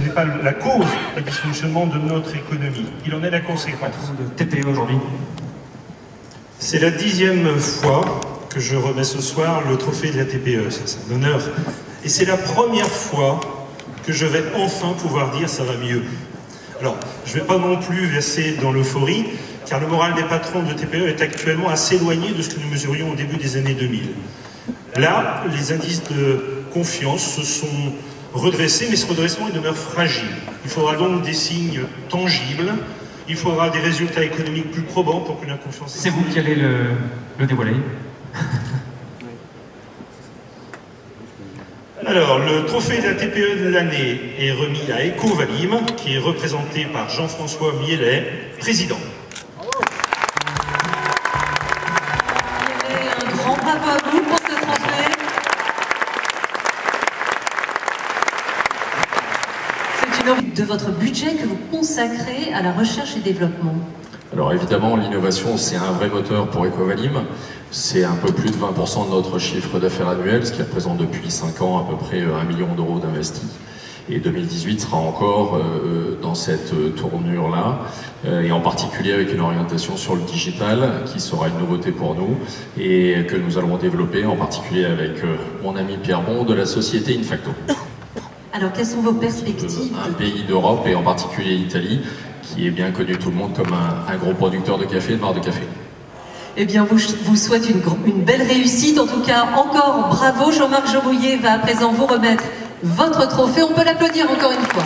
n'est pas la cause du dysfonctionnement de notre économie. Il en est la conséquence. De TPE aujourd'hui. C'est la 10e fois que je remets ce soir le trophée de la TPE. C'est un honneur. Et c'est la première fois que je vais enfin pouvoir dire ça va mieux. Alors, je ne vais pas non plus verser dans l'euphorie, car le moral des patrons de TPE est actuellement assez éloigné de ce que nous mesurions au début des années 2000. Là, les indices de confiance se sont redressés, mais ce redressement il demeure fragile. Il faudra donc des signes tangibles, il faudra des résultats économiques plus probants pour que la confiance... C'est vous qui allez le dévoiler. Alors, le trophée de la TPE de l'année est remis à Ecovalim, qui est représenté par Jean-François Miellet, président. Un grand bravo à vous pour ce trophée. C'est une offre de votre budget que vous consacrez à la recherche et développement. Alors évidemment, l'innovation, c'est un vrai moteur pour Ecovalim. C'est un peu plus de 20% de notre chiffre d'affaires annuel, ce qui représente depuis 5 ans à peu près 1 million d'euros d'investis. Et 2018 sera encore dans cette tournure-là, et en particulier avec une orientation sur le digital, qui sera une nouveauté pour nous, et que nous allons développer en particulier avec mon ami Pierre Bon de la société Infacto. Alors, quelles sont vos perspectives? Un pays d'Europe, et en particulier l'Italie, qui est bien connu tout le monde comme un gros producteur de café et de barres de café. Eh bien, vous souhaite une belle réussite. En tout cas, encore bravo. Jean-Marc Jaurouillet va à présent vous remettre votre trophée. On peut l'applaudir encore une fois.